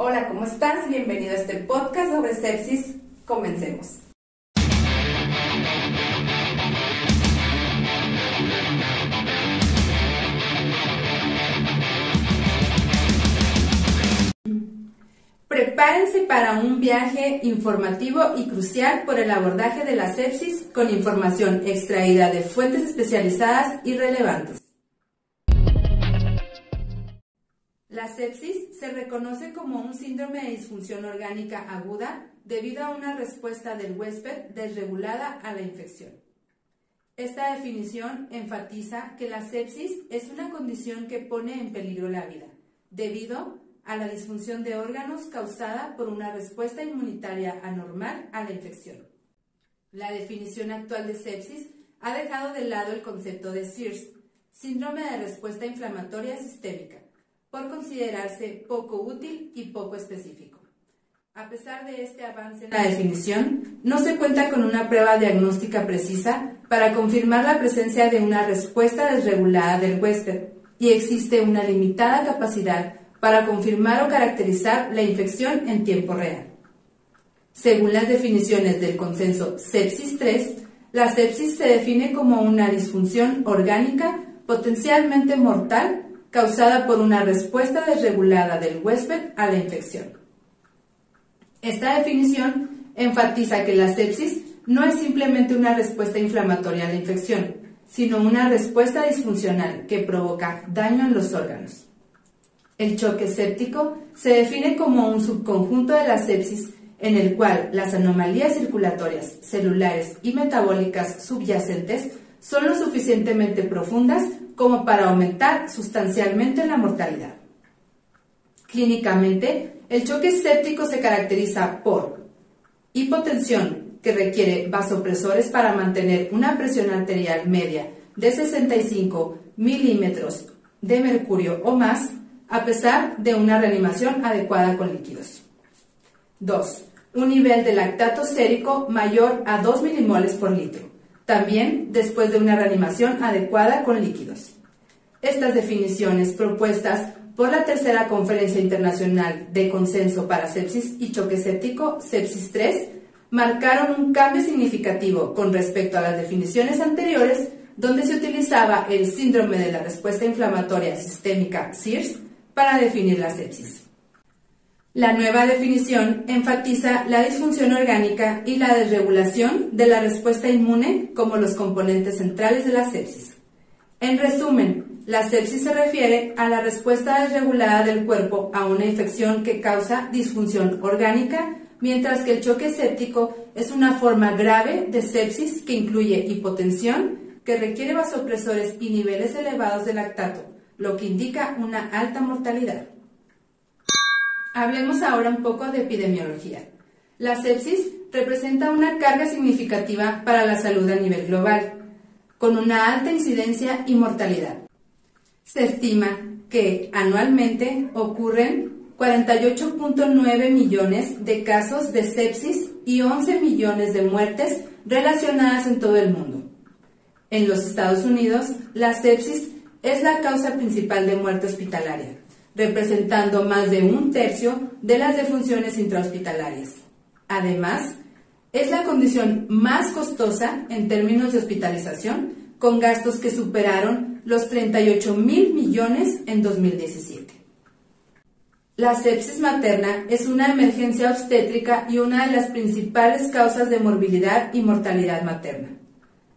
Hola, ¿cómo estás? Bienvenido a este podcast sobre sepsis. Comencemos. Prepárense para un viaje informativo y crucial por el abordaje de la sepsis con información extraída de fuentes especializadas y relevantes. La sepsis se reconoce como un síndrome de disfunción orgánica aguda debido a una respuesta del huésped desregulada a la infección. Esta definición enfatiza que la sepsis es una condición que pone en peligro la vida, debido a la disfunción de órganos causada por una respuesta inmunitaria anormal a la infección. La definición actual de sepsis ha dejado de lado el concepto de SIRS, síndrome de respuesta inflamatoria sistémica, por considerarse poco útil y poco específico. A pesar de este avance en la definición, no se cuenta con una prueba diagnóstica precisa para confirmar la presencia de una respuesta desregulada del huésped, y existe una limitada capacidad para confirmar o caracterizar la infección en tiempo real. Según las definiciones del consenso Sepsis 3, la sepsis se define como una disfunción orgánica potencialmente mortal causada por una respuesta desregulada del huésped a la infección. Esta definición enfatiza que la sepsis no es simplemente una respuesta inflamatoria a la infección, sino una respuesta disfuncional que provoca daño en los órganos. El choque séptico se define como un subconjunto de la sepsis en el cual las anomalías circulatorias, celulares y metabólicas subyacentes son lo suficientemente profundas como para aumentar sustancialmente la mortalidad. Clínicamente, el choque séptico se caracteriza por hipotensión, que requiere vasopresores para mantener una presión arterial media de 65 milímetros de mercurio o más, a pesar de una reanimación adecuada con líquidos. 2. Un nivel de lactato sérico mayor a 2 milimoles por litro, también después de una reanimación adecuada con líquidos. Estas definiciones propuestas por la Tercera Conferencia Internacional de Consenso para Sepsis y Choque Séptico, Sepsis 3, marcaron un cambio significativo con respecto a las definiciones anteriores, donde se utilizaba el síndrome de la respuesta inflamatoria sistémica, SIRS, para definir la sepsis. La nueva definición enfatiza la disfunción orgánica y la desregulación de la respuesta inmune como los componentes centrales de la sepsis. En resumen, la sepsis se refiere a la respuesta desregulada del cuerpo a una infección que causa disfunción orgánica, mientras que el choque séptico es una forma grave de sepsis que incluye hipotensión, que requiere vasopresores y niveles elevados de lactato, lo que indica una alta mortalidad. Hablemos ahora un poco de epidemiología. La sepsis representa una carga significativa para la salud a nivel global, con una alta incidencia y mortalidad. Se estima que anualmente ocurren 48.9 millones de casos de sepsis y 11 millones de muertes relacionadas en todo el mundo. En los Estados Unidos, la sepsis es la causa principal de muerte hospitalaria, representando más de un tercio de las defunciones intrahospitalarias. Además, es la condición más costosa en términos de hospitalización, con gastos que superaron los 38.000 millones en 2017. La sepsis materna es una emergencia obstétrica y una de las principales causas de morbilidad y mortalidad materna.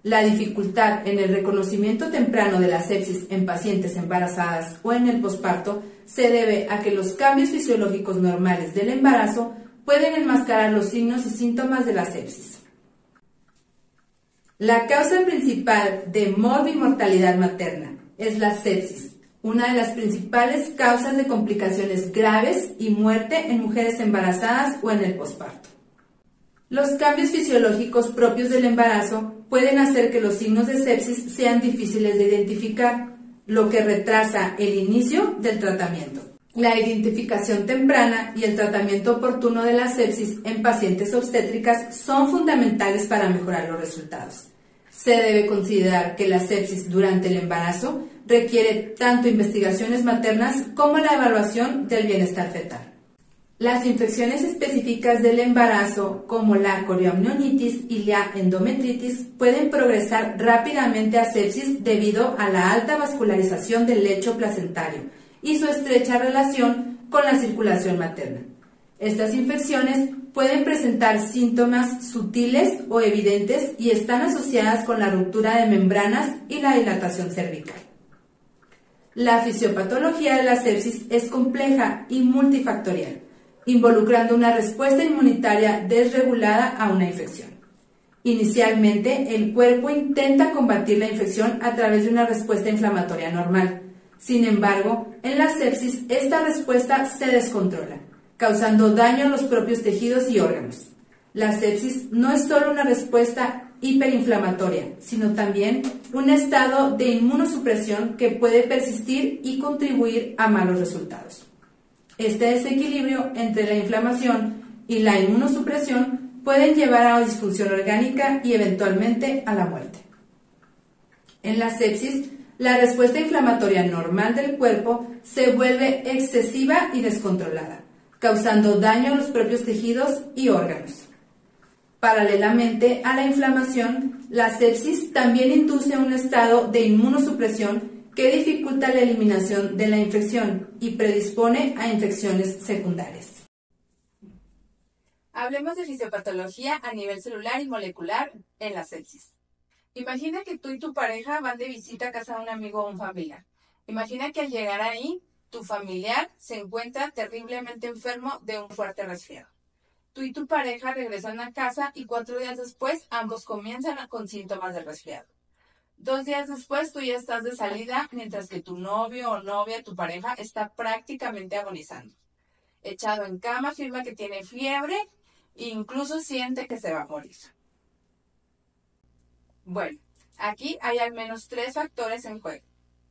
La dificultad en el reconocimiento temprano de la sepsis en pacientes embarazadas o en el posparto se debe a que los cambios fisiológicos normales del embarazo pueden enmascarar los signos y síntomas de la sepsis. La causa principal de morbimortalidad materna es la sepsis, una de las principales causas de complicaciones graves y muerte en mujeres embarazadas o en el posparto. Los cambios fisiológicos propios del embarazo pueden hacer que los signos de sepsis sean difíciles de identificar, lo que retrasa el inicio del tratamiento. La identificación temprana y el tratamiento oportuno de la sepsis en pacientes obstétricas son fundamentales para mejorar los resultados. Se debe considerar que la sepsis durante el embarazo requiere tanto investigaciones maternas como la evaluación del bienestar fetal. Las infecciones específicas del embarazo, como la corioamnionitis y la endometritis, pueden progresar rápidamente a sepsis debido a la alta vascularización del lecho placentario y su estrecha relación con la circulación materna. Estas infecciones pueden presentar síntomas sutiles o evidentes y están asociadas con la ruptura de membranas y la dilatación cervical. La fisiopatología de la sepsis es compleja y multifactorial, involucrando una respuesta inmunitaria desregulada a una infección. Inicialmente, el cuerpo intenta combatir la infección a través de una respuesta inflamatoria normal. Sin embargo, en la sepsis, esta respuesta se descontrola, causando daño a los propios tejidos y órganos. La sepsis no es solo una respuesta hiperinflamatoria, sino también un estado de inmunosupresión que puede persistir y contribuir a malos resultados. Este desequilibrio entre la inflamación y la inmunosupresión pueden llevar a disfunción orgánica y eventualmente a la muerte. En la sepsis, la respuesta inflamatoria normal del cuerpo se vuelve excesiva y descontrolada, causando daño a los propios tejidos y órganos. Paralelamente a la inflamación, la sepsis también induce un estado de inmunosupresión que dificulta la eliminación de la infección y predispone a infecciones secundarias. Hablemos de fisiopatología a nivel celular y molecular en la sepsis. Imagina que tú y tu pareja van de visita a casa de un amigo o un familiar. Imagina que al llegar ahí, tu familiar se encuentra terriblemente enfermo de un fuerte resfriado. Tú y tu pareja regresan a casa y 4 días después ambos comienzan con síntomas del resfriado. 2 días después tú ya estás de salida, mientras que tu novio o novia, tu pareja, está prácticamente agonizando. Echado en cama, afirma que tiene fiebre e incluso siente que se va a morir. Bueno, aquí hay al menos 3 factores en juego.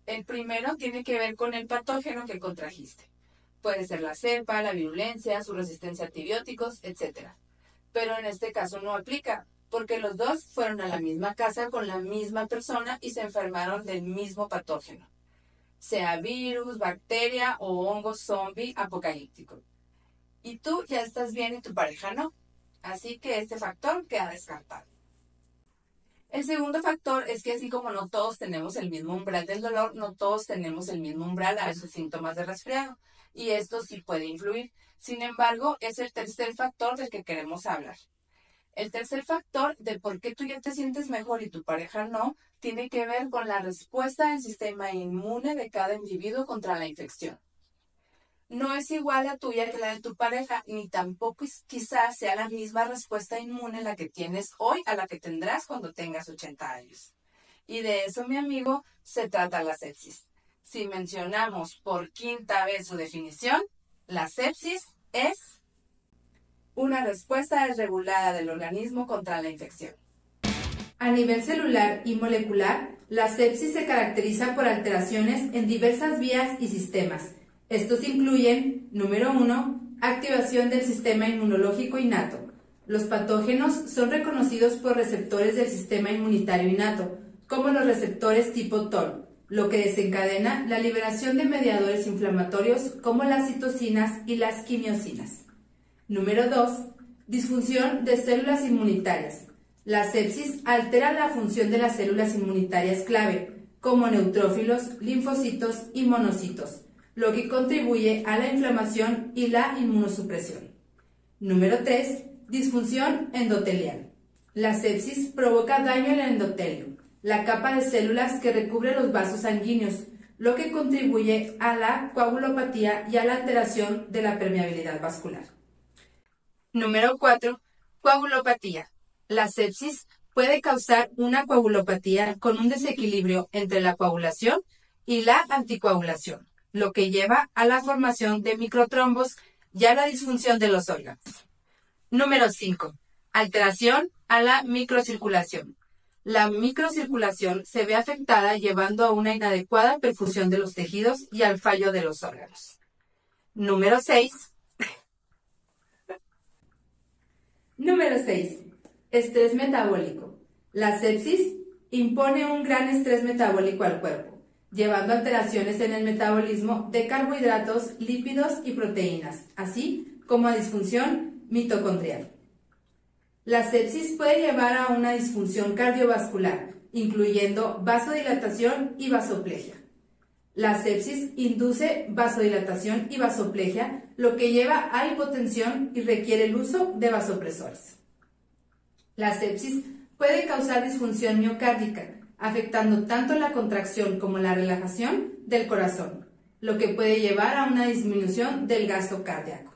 El primero tiene que ver con el patógeno que contrajiste. Puede ser la cepa, la virulencia, su resistencia a antibióticos, etc. Pero en este caso no aplica, porque los dos fueron a la misma casa con la misma persona y se enfermaron del mismo patógeno, sea virus, bacteria o hongo zombie apocalíptico. Y tú ya estás bien y tu pareja no, así que este factor queda descartado. El segundo factor es que así como no todos tenemos el mismo umbral del dolor, no todos tenemos el mismo umbral a esos síntomas de resfriado, y esto sí puede influir. Sin embargo, es el tercer factor del que queremos hablar. El tercer factor de por qué tú ya te sientes mejor y tu pareja no, tiene que ver con la respuesta del sistema inmune de cada individuo contra la infección. No es igual la tuya que la de tu pareja, ni tampoco quizás sea la misma respuesta inmune la que tienes hoy a la que tendrás cuando tengas 80 años. Y de eso, mi amigo, se trata la sepsis. Si mencionamos por 5ª vez su definición, la sepsis es una respuesta desregulada del organismo contra la infección. A nivel celular y molecular, la sepsis se caracteriza por alteraciones en diversas vías y sistemas. Estos incluyen, número 1, activación del sistema inmunológico innato. Los patógenos son reconocidos por receptores del sistema inmunitario innato, como los receptores tipo TOL, lo que desencadena la liberación de mediadores inflamatorios como las citocinas y las quimiosinas. Número 2, disfunción de células inmunitarias. La sepsis altera la función de las células inmunitarias clave, como neutrófilos, linfocitos y monocitos, lo que contribuye a la inflamación y la inmunosupresión. Número 3, disfunción endotelial. La sepsis provoca daño en el endotelio, la capa de células que recubre los vasos sanguíneos, lo que contribuye a la coagulopatía y a la alteración de la permeabilidad vascular. Número 4, coagulopatía. La sepsis puede causar una coagulopatía con un desequilibrio entre la coagulación y la anticoagulación, lo que lleva a la formación de microtrombos y a la disfunción de los órganos. Número 5. Alteración a la microcirculación. La microcirculación se ve afectada llevando a una inadecuada perfusión de los tejidos y al fallo de los órganos. Número 6. Número 6. Estrés metabólico. La sepsis impone un gran estrés metabólico al cuerpo, llevando alteraciones en el metabolismo de carbohidratos, lípidos y proteínas, así como a disfunción mitocondrial. La sepsis puede llevar a una disfunción cardiovascular, incluyendo vasodilatación y vasoplegia. La sepsis induce vasodilatación y vasoplegia, lo que lleva a hipotensión y requiere el uso de vasopresores. La sepsis puede causar disfunción miocárdica, afectando tanto la contracción como la relajación del corazón, lo que puede llevar a una disminución del gasto cardíaco.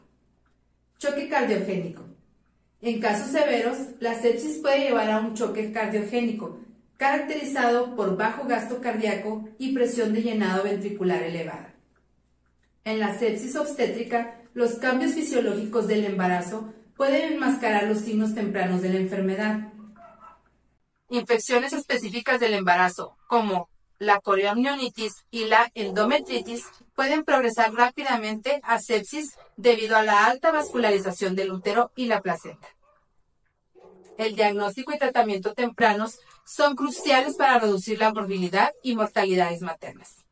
Choque cardiogénico. En casos severos, la sepsis puede llevar a un choque cardiogénico, caracterizado por bajo gasto cardíaco y presión de llenado ventricular elevada. En la sepsis obstétrica, los cambios fisiológicos del embarazo pueden enmascarar los signos tempranos de la enfermedad. Infecciones específicas del embarazo, como la corionionitis y la endometritis, pueden progresar rápidamente a sepsis debido a la alta vascularización del útero y la placenta. El diagnóstico y tratamiento tempranos son cruciales para reducir la morbilidad y mortalidades maternas.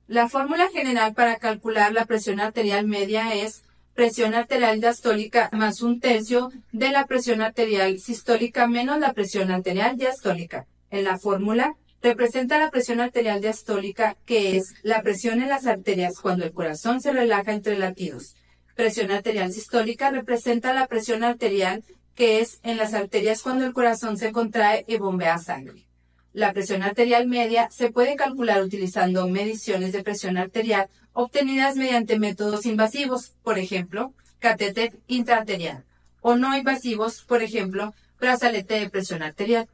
La fórmula general para calcular la presión arterial media es presión arterial diastólica más 1/3 de la presión arterial sistólica menos la presión arterial diastólica. En la fórmula representa la presión arterial diastólica, que es la presión en las arterias cuando el corazón se relaja entre latidos. Presión arterial sistólica representa la presión arterial, que es en las arterias cuando el corazón se contrae y bombea sangre. La presión arterial media se puede calcular utilizando mediciones de presión arterial obtenidas mediante métodos invasivos, por ejemplo, catéter intraarterial, o no invasivos, por ejemplo, brazalete de presión arterial.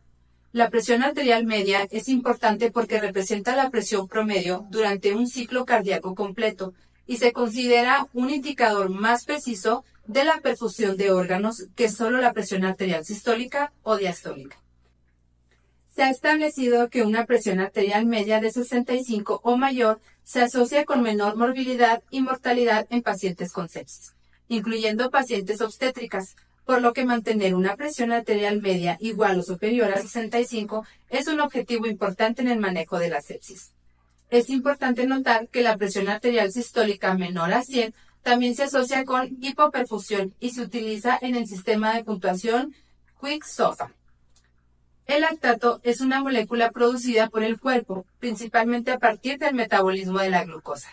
La presión arterial media es importante porque representa la presión promedio durante un ciclo cardíaco completo y se considera un indicador más preciso de la perfusión de órganos que solo la presión arterial sistólica o diastólica. Se ha establecido que una presión arterial media de 65 o mayor se asocia con menor morbilidad y mortalidad en pacientes con sepsis, incluyendo pacientes obstétricas, por lo que mantener una presión arterial media igual o superior a 65 es un objetivo importante en el manejo de la sepsis. Es importante notar que la presión arterial sistólica menor a 100 también se asocia con hipoperfusión y se utiliza en el sistema de puntuación Quick-SOFA. El lactato es una molécula producida por el cuerpo, principalmente a partir del metabolismo de la glucosa,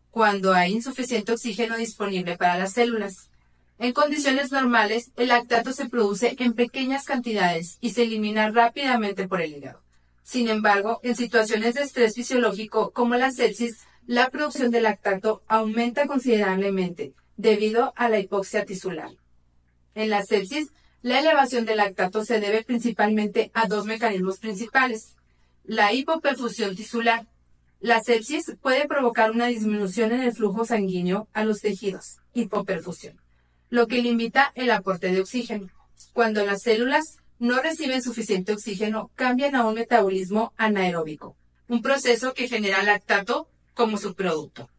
cuando hay insuficiente oxígeno disponible para las células. En condiciones normales, el lactato se produce en pequeñas cantidades y se elimina rápidamente por el hígado. Sin embargo, en situaciones de estrés fisiológico como la sepsis, la producción de lactato aumenta considerablemente debido a la hipoxia tisular. En la sepsis, la elevación del lactato se debe principalmente a dos mecanismos principales: la hipoperfusión tisular. La sepsis puede provocar una disminución en el flujo sanguíneo a los tejidos, hipoperfusión, lo que limita el aporte de oxígeno. Cuando las células no reciben suficiente oxígeno, cambian a un metabolismo anaeróbico, un proceso que genera lactato como subproducto.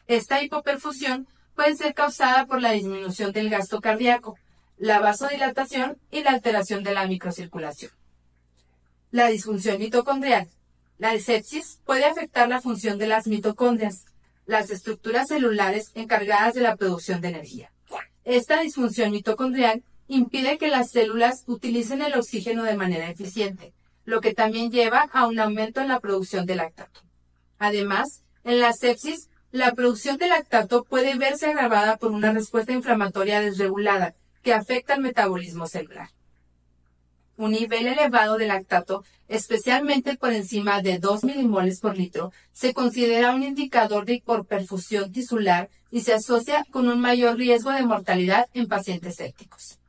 Esta hipoperfusión puede ser causada por la disminución del gasto cardíaco, la vasodilatación y la alteración de la microcirculación. La disfunción mitocondrial. La sepsis puede afectar la función de las mitocondrias, las estructuras celulares encargadas de la producción de energía. Esta disfunción mitocondrial impide que las células utilicen el oxígeno de manera eficiente, lo que también lleva a un aumento en la producción de lactato. Además, en la sepsis, la producción de lactato puede verse agravada por una respuesta inflamatoria desregulada que afecta el metabolismo celular. Un nivel elevado de lactato, especialmente por encima de 2 milimoles por litro, se considera un indicador de hipoperfusión tisular y se asocia con un mayor riesgo de mortalidad en pacientes sépticos.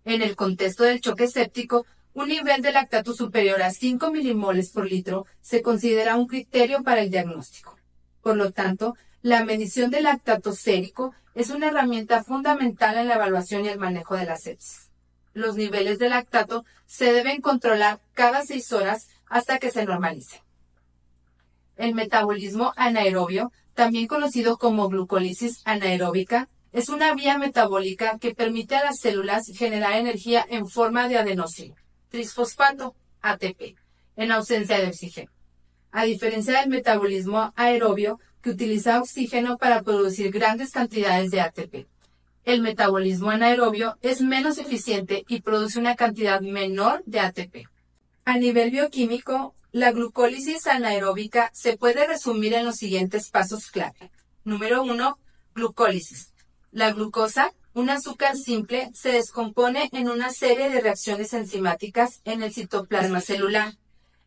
En el contexto del choque séptico, un nivel de lactato superior a 5 milimoles por litro se considera un criterio para el diagnóstico. Por lo tanto, la medición del lactato sérico es una herramienta fundamental en la evaluación y el manejo de la sepsis. Los niveles de lactato se deben controlar cada 6 horas hasta que se normalice. El metabolismo anaerobio, también conocido como glucólisis anaeróbica, es una vía metabólica que permite a las células generar energía en forma de adenosín-trisfosfato, ATP, en ausencia de oxígeno. A diferencia del metabolismo aerobio, que utiliza oxígeno para producir grandes cantidades de ATP. el metabolismo anaerobio es menos eficiente y produce una cantidad menor de ATP. A nivel bioquímico, la glucólisis anaeróbica se puede resumir en los siguientes pasos clave. Número 1. Glucólisis. La glucosa, un azúcar simple, se descompone en una serie de reacciones enzimáticas en el citoplasma celular.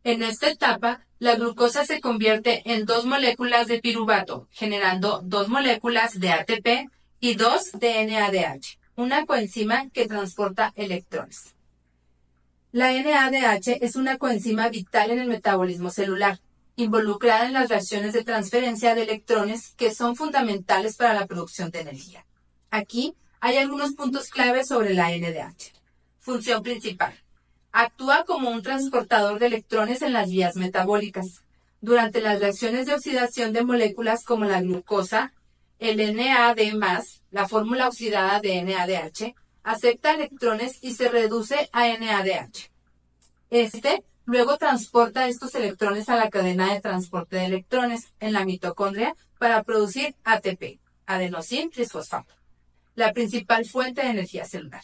En esta etapa, la glucosa se convierte en 2 moléculas de piruvato, generando 2 moléculas de ATP y 2 de NADH, una coenzima que transporta electrones. La NADH es una coenzima vital en el metabolismo celular, involucrada en las reacciones de transferencia de electrones que son fundamentales para la producción de energía. Aquí hay algunos puntos claves sobre la NADH. Función principal. Actúa como un transportador de electrones en las vías metabólicas. Durante las reacciones de oxidación de moléculas como la glucosa, el NAD+, la fórmula oxidada de NADH, acepta electrones y se reduce a NADH. Este luego transporta estos electrones a la cadena de transporte de electrones en la mitocondria para producir ATP, adenosín trisfosfato, la principal fuente de energía celular.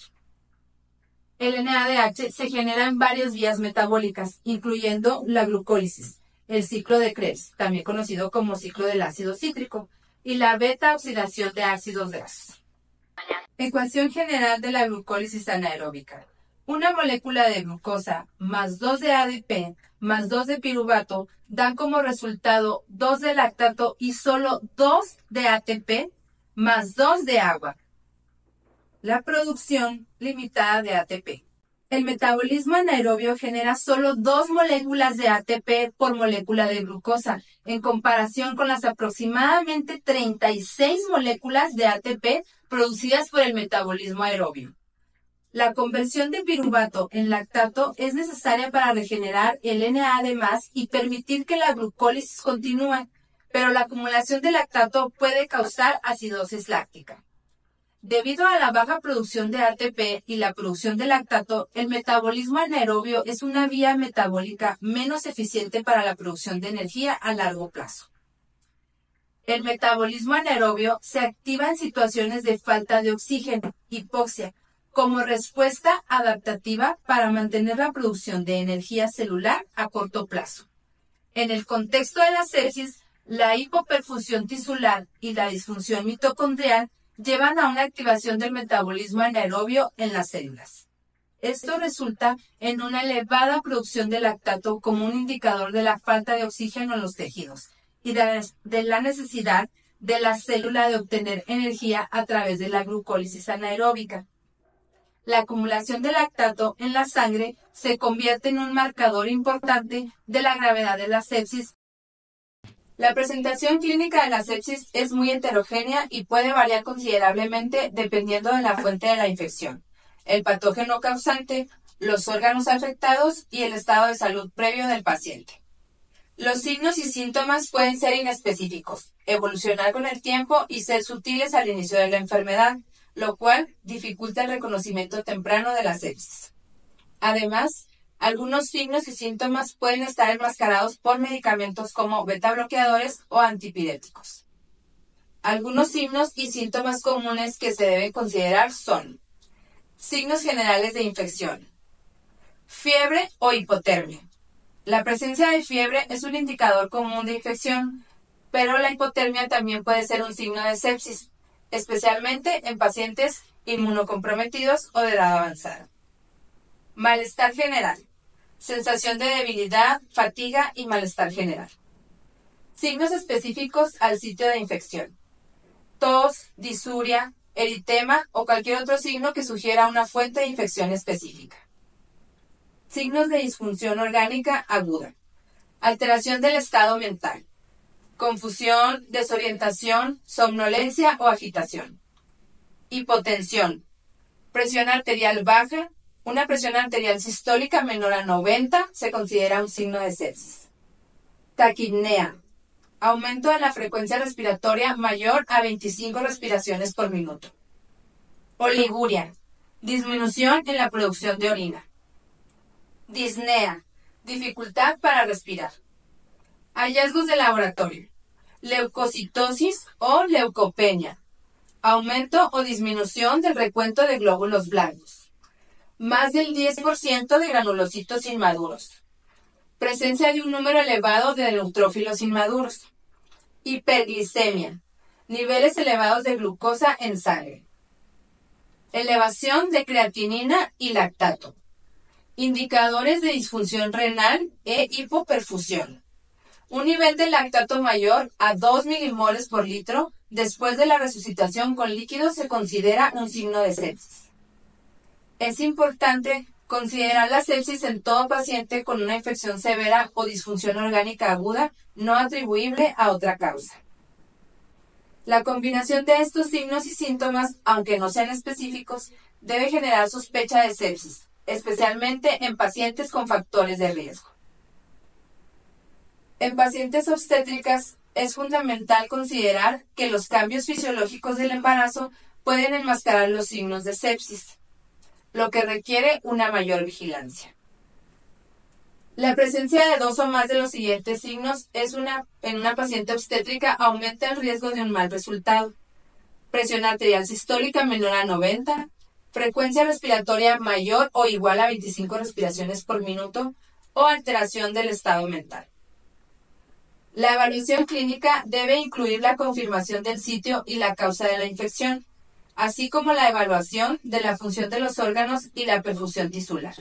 El NADH se genera en varias vías metabólicas, incluyendo la glucólisis, el ciclo de Krebs, también conocido como ciclo del ácido cítrico, y la beta-oxidación de ácidos grasos. Ecuación general de la glucólisis anaeróbica. Una molécula de glucosa más 2 de ADP más 2 de piruvato dan como resultado 2 de lactato y solo 2 de ATP más 2 de agua. La producción limitada de ATP. El metabolismo anaerobio genera solo 2 moléculas de ATP por molécula de glucosa, en comparación con las aproximadamente 36 moléculas de ATP producidas por el metabolismo aerobio. La conversión de piruvato en lactato es necesaria para regenerar el NAD+ y permitir que la glucólisis continúe, pero la acumulación de lactato puede causar acidosis láctica. Debido a la baja producción de ATP y la producción de lactato, el metabolismo anaerobio es una vía metabólica menos eficiente para la producción de energía a largo plazo. El metabolismo anaerobio se activa en situaciones de falta de oxígeno, hipoxia, como respuesta adaptativa para mantener la producción de energía celular a corto plazo. En el contexto de la sepsis, la hipoperfusión tisular y la disfunción mitocondrial llevan a una activación del metabolismo anaerobio en las células. Esto resulta en una elevada producción de lactato como un indicador de la falta de oxígeno en los tejidos y de la necesidad de la célula de obtener energía a través de la glucólisis anaeróbica. La acumulación de lactato en la sangre se convierte en un marcador importante de la gravedad de la sepsis. La presentación clínica de la sepsis es muy heterogénea y puede variar considerablemente dependiendo de la fuente de la infección, el patógeno causante, los órganos afectados y el estado de salud previo del paciente. Los signos y síntomas pueden ser inespecíficos, evolucionar con el tiempo y ser sutiles al inicio de la enfermedad, lo cual dificulta el reconocimiento temprano de la sepsis. Además, algunos signos y síntomas pueden estar enmascarados por medicamentos como beta-bloqueadores o antipiréticos. Algunos signos y síntomas comunes que se deben considerar son: signos generales de infección, fiebre o hipotermia. La presencia de fiebre es un indicador común de infección, pero la hipotermia también puede ser un signo de sepsis, especialmente en pacientes inmunocomprometidos o de edad avanzada. Malestar general. Sensación de debilidad, fatiga y malestar general. Signos específicos al sitio de infección. Tos, disuria, eritema o cualquier otro signo que sugiera una fuente de infección específica. Signos de disfunción orgánica aguda. Alteración del estado mental. Confusión, desorientación, somnolencia o agitación. Hipotensión. Presión arterial baja. Una presión arterial sistólica menor a 90 se considera un signo de sepsis. Taquipnea. Aumento de la frecuencia respiratoria mayor a 25 respiraciones por minuto. Oliguria. Disminución en la producción de orina. Disnea. Dificultad para respirar. Hallazgos de laboratorio. Leucocitosis o leucopenia. Aumento o disminución del recuento de glóbulos blancos. Más del 10% de granulocitos inmaduros. Presencia de un número elevado de neutrófilos inmaduros. Hiperglicemia. Niveles elevados de glucosa en sangre. Elevación de creatinina y lactato. Indicadores de disfunción renal e hipoperfusión. Un nivel de lactato mayor a 2 milimoles por litro después de la resucitación con líquido se considera un signo de sepsis. Es importante considerar la sepsis en todo paciente con una infección severa o disfunción orgánica aguda no atribuible a otra causa. La combinación de estos signos y síntomas, aunque no sean específicos, debe generar sospecha de sepsis, especialmente en pacientes con factores de riesgo. En pacientes obstétricas, es fundamental considerar que los cambios fisiológicos del embarazo pueden enmascarar los signos de sepsis, lo que requiere una mayor vigilancia. La presencia de 2 o más de los siguientes signos en una paciente obstétrica aumenta el riesgo de un mal resultado. Presión arterial sistólica menor a 90, frecuencia respiratoria mayor o igual a 25 respiraciones por minuto o alteración del estado mental. La evaluación clínica debe incluir la confirmación del sitio y la causa de la infección, así como la evaluación de la función de los órganos y la perfusión tisular.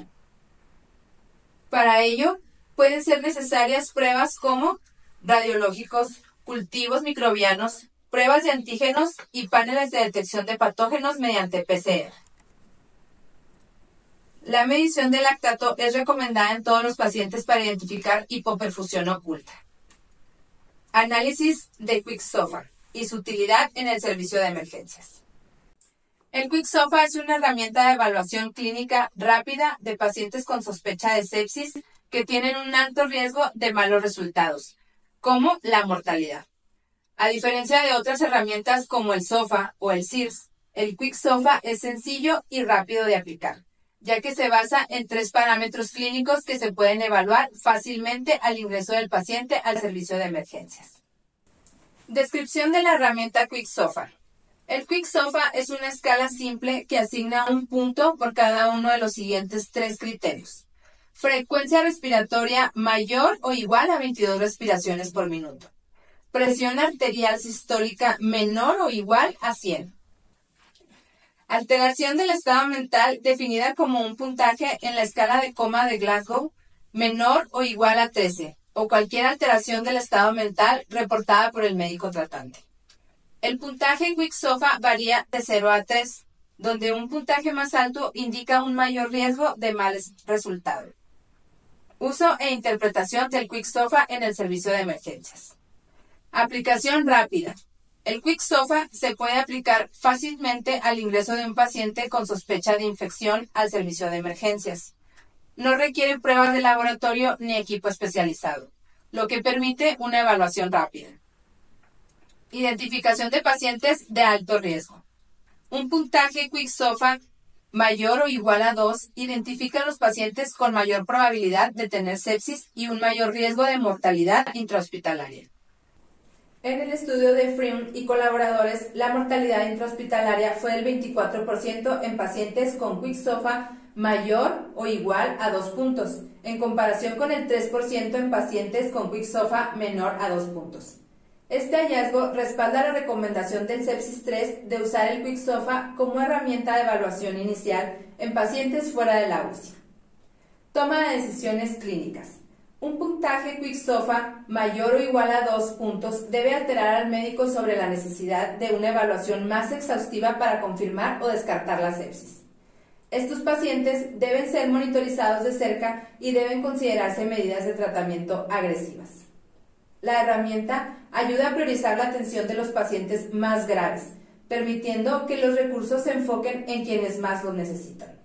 Para ello, pueden ser necesarias pruebas como radiológicos, cultivos microbianos, pruebas de antígenos y paneles de detección de patógenos mediante PCR. La medición de lactato es recomendada en todos los pacientes para identificar hipoperfusión oculta. Análisis de QuickSOFA y su utilidad en el servicio de emergencias. El QuickSOFA es una herramienta de evaluación clínica rápida de pacientes con sospecha de sepsis que tienen un alto riesgo de malos resultados, como la mortalidad. A diferencia de otras herramientas como el SOFA o el SIRS, el QuickSOFA es sencillo y rápido de aplicar, ya que se basa en 3 parámetros clínicos que se pueden evaluar fácilmente al ingreso del paciente al servicio de emergencias. Descripción de la herramienta QuickSOFA. El QuickSOFA es una escala simple que asigna un punto por cada uno de los siguientes 3 criterios. Frecuencia respiratoria mayor o igual a 22 respiraciones por minuto. Presión arterial sistólica menor o igual a 100. Alteración del estado mental definida como un puntaje en la escala de coma de Glasgow menor o igual a 13 o cualquier alteración del estado mental reportada por el médico tratante. El puntaje en QuickSOFA varía de 0 a 3, donde un puntaje más alto indica un mayor riesgo de males resultados. Uso e interpretación del QuickSOFA en el servicio de emergencias. Aplicación rápida. El QuickSOFA se puede aplicar fácilmente al ingreso de un paciente con sospecha de infección al servicio de emergencias. No requiere pruebas de laboratorio ni equipo especializado, lo que permite una evaluación rápida. Identificación de pacientes de alto riesgo. Un puntaje QuickSOFA mayor o igual a 2 identifica a los pacientes con mayor probabilidad de tener sepsis y un mayor riesgo de mortalidad intrahospitalaria. En el estudio de Freeman y colaboradores, la mortalidad intrahospitalaria fue del 24% en pacientes con QuickSOFA mayor o igual a 2 puntos, en comparación con el 3% en pacientes con QuickSOFA menor a 2 puntos. Este hallazgo respalda la recomendación del Sepsis 3 de usar el QuickSOFA como herramienta de evaluación inicial en pacientes fuera de la UCI. Toma de decisiones clínicas. Un puntaje QuickSOFA mayor o igual a 2 puntos debe alterar al médico sobre la necesidad de una evaluación más exhaustiva para confirmar o descartar la sepsis. Estos pacientes deben ser monitorizados de cerca y deben considerarse medidas de tratamiento agresivas. La herramienta ayuda a priorizar la atención de los pacientes más graves, permitiendo que los recursos se enfoquen en quienes más lo necesitan.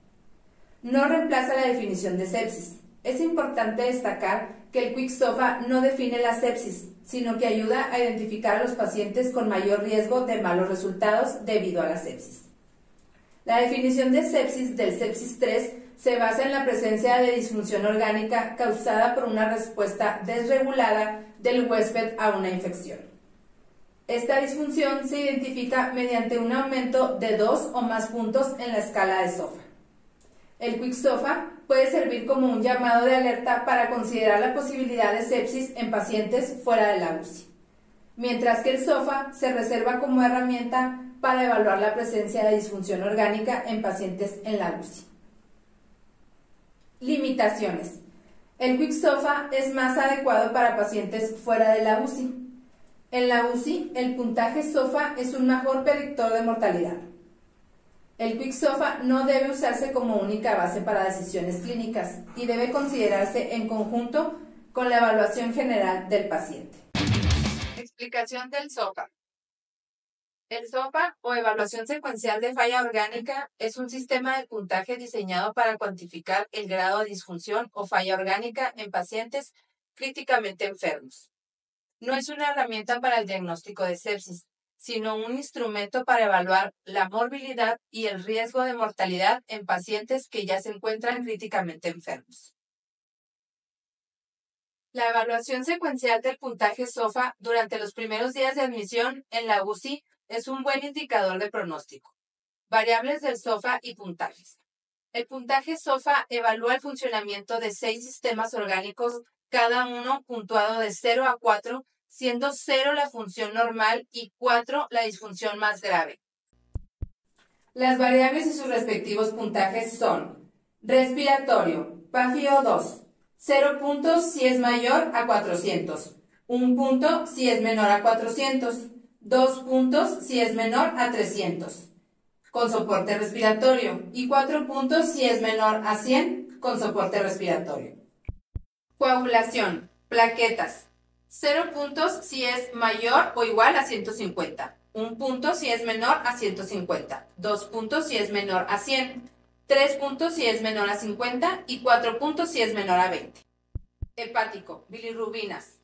No reemplaza la definición de sepsis. Es importante destacar que el QuickSOFA no define la sepsis, sino que ayuda a identificar a los pacientes con mayor riesgo de malos resultados debido a la sepsis. La definición de sepsis del Sepsis 3 se basa en la presencia de disfunción orgánica causada por una respuesta desregulada del huésped a una infección. Esta disfunción se identifica mediante un aumento de 2 o más puntos en la escala de SOFA. El Quick SOFA puede servir como un llamado de alerta para considerar la posibilidad de sepsis en pacientes fuera de la UCI, mientras que el SOFA se reserva como herramienta para evaluar la presencia de disfunción orgánica en pacientes en la UCI. Limitaciones. El Quick SOFA es más adecuado para pacientes fuera de la UCI. En la UCI, el puntaje SOFA es un mejor predictor de mortalidad. El Quick SOFA no debe usarse como única base para decisiones clínicas y debe considerarse en conjunto con la evaluación general del paciente. Explicación del SOFA. El SOFA, o evaluación secuencial de falla orgánica, es un sistema de puntaje diseñado para cuantificar el grado de disfunción o falla orgánica en pacientes críticamente enfermos. No es una herramienta para el diagnóstico de sepsis, sino un instrumento para evaluar la morbilidad y el riesgo de mortalidad en pacientes que ya se encuentran críticamente enfermos. La evaluación secuencial del puntaje SOFA durante los primeros días de admisión en la UCI es un buen indicador de pronóstico. Variables del SOFA y puntajes. El puntaje SOFA evalúa el funcionamiento de 6 sistemas orgánicos, cada uno puntuado de 0 a 4, siendo 0 la función normal y 4 la disfunción más grave. Las variables y sus respectivos puntajes son: respiratorio, PAFIO2, 0 puntos si es mayor a 400, 1 punto si es menor a 400, 2 puntos si es menor a 300, con soporte respiratorio, y 4 puntos si es menor a 100, con soporte respiratorio. Coagulación, plaquetas, 0 puntos si es mayor o igual a 150, 1 punto si es menor a 150, 2 puntos si es menor a 100, 3 puntos si es menor a 50 y 4 puntos si es menor a 20. Hepático, bilirrubinas,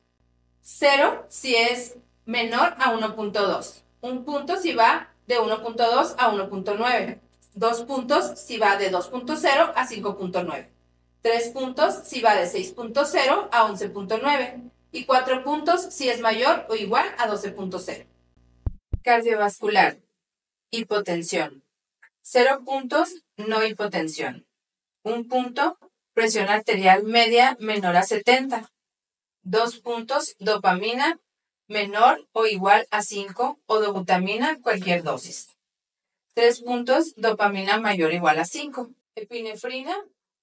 0 si es menor a 1.2, 1 punto si va de 1.2 a 1.9, 2 puntos si va de 2.0 a 5.9, 3 puntos si va de 6.0 a 11.9 y 4 puntos si es mayor o igual a 12.0. Cardiovascular, hipotensión, 0 puntos, no hipotensión, 1 punto, presión arterial media menor a 70, 2 puntos, dopamina menor o igual a 5 o dobutamina cualquier dosis, 3 puntos, dopamina mayor o igual a 5, epinefrina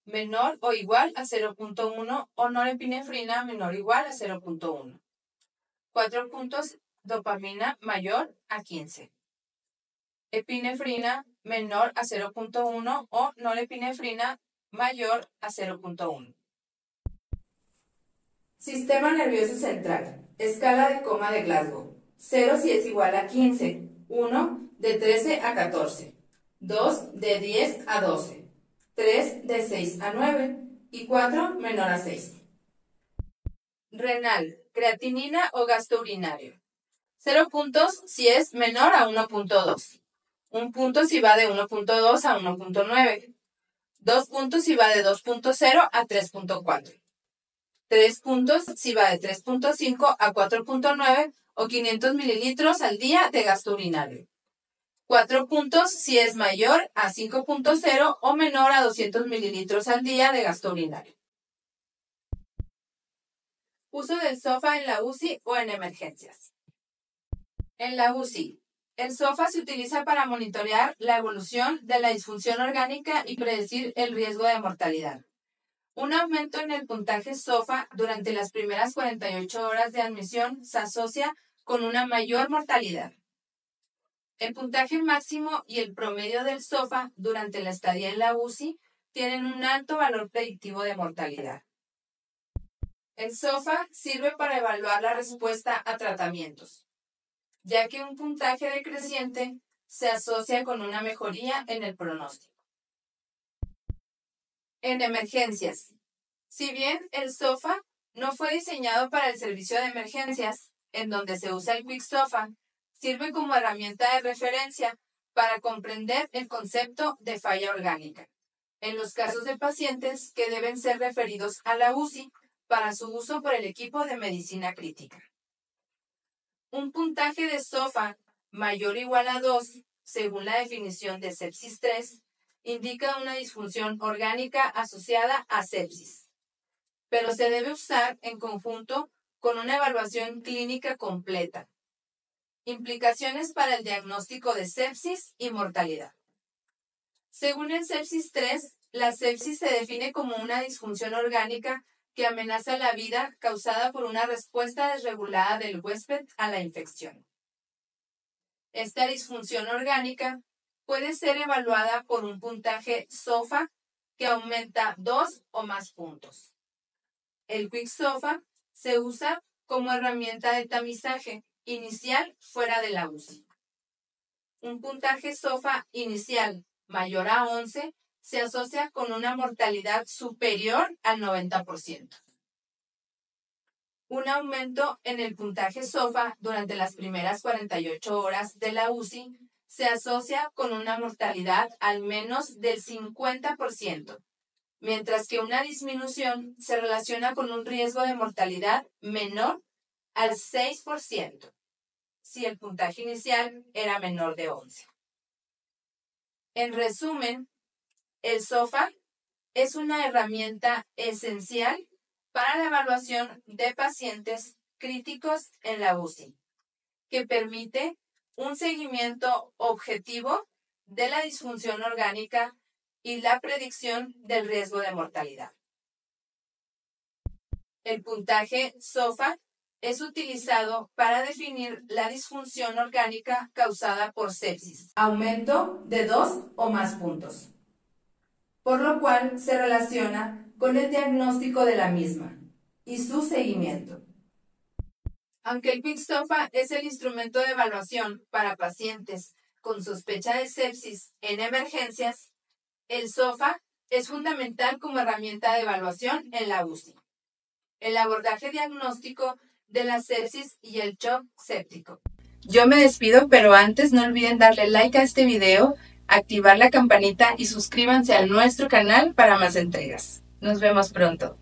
menor o igual a 0.1 o norepinefrina menor o igual a 0.1, 4 puntos, dopamina mayor a 15. Epinefrina menor a 0.1 o norepinefrina mayor a 0.1. Sistema nervioso central. Escala de coma de Glasgow. 0 si es igual a 15. 1 de 13 a 14. 2 de 10 a 12. 3 de 6 a 9. Y 4 menor a 6. Renal, creatinina o gasto urinario. 0 puntos si es menor a 1.2. 1 punto si va de 1.2 a 1.9. 2 puntos si va de 2.0 a 3.4. 3 puntos si va de 3.5 a 4.9 o 500 mililitros al día de gasto urinario. 4 puntos si es mayor a 5.0 o menor a 200 mililitros al día de gasto urinario. Uso del SOFA en la UCI o en emergencias. En la UCI, el SOFA se utiliza para monitorear la evolución de la disfunción orgánica y predecir el riesgo de mortalidad. Un aumento en el puntaje SOFA durante las primeras 48 horas de admisión se asocia con una mayor mortalidad. El puntaje máximo y el promedio del SOFA durante la estadía en la UCI tienen un alto valor predictivo de mortalidad. El SOFA sirve para evaluar la respuesta a tratamientos, ya que un puntaje decreciente se asocia con una mejoría en el pronóstico. En emergencias. Si bien el SOFA no fue diseñado para el servicio de emergencias, en donde se usa el Quick SOFA, sirve como herramienta de referencia para comprender el concepto de falla orgánica, en los casos de pacientes que deben ser referidos a la UCI para su uso por el equipo de medicina crítica. Un puntaje de SOFA mayor o igual a 2, según la definición de sepsis 3, indica una disfunción orgánica asociada a sepsis, pero se debe usar en conjunto con una evaluación clínica completa. Implicaciones para el diagnóstico de sepsis y mortalidad. Según el sepsis 3, la sepsis se define como una disfunción orgánica que amenaza la vida causada por una respuesta desregulada del huésped a la infección. Esta disfunción orgánica puede ser evaluada por un puntaje SOFA que aumenta 2 o más puntos. El Quick SOFA se usa como herramienta de tamizaje inicial fuera de la UCI. Un puntaje SOFA inicial mayor a 11 se asocia con una mortalidad superior al 90%. Un aumento en el puntaje SOFA durante las primeras 48 horas de la UCI se asocia con una mortalidad al menos del 50%, mientras que una disminución se relaciona con un riesgo de mortalidad menor al 6%, si el puntaje inicial era menor de 11. En resumen, el SOFA es una herramienta esencial para la evaluación de pacientes críticos en la UCI, que permite un seguimiento objetivo de la disfunción orgánica y la predicción del riesgo de mortalidad. El puntaje SOFA es utilizado para definir la disfunción orgánica causada por sepsis, aumento de 2 o más puntos, por lo cual se relaciona con el diagnóstico de la misma y su seguimiento. Aunque el Quick SOFA es el instrumento de evaluación para pacientes con sospecha de sepsis en emergencias, el SOFA es fundamental como herramienta de evaluación en la UCI. El abordaje diagnóstico de la sepsis y el shock séptico. Yo me despido, pero antes no olviden darle like a este video, activar la campanita y suscríbanse a nuestro canal para más entregas. Nos vemos pronto.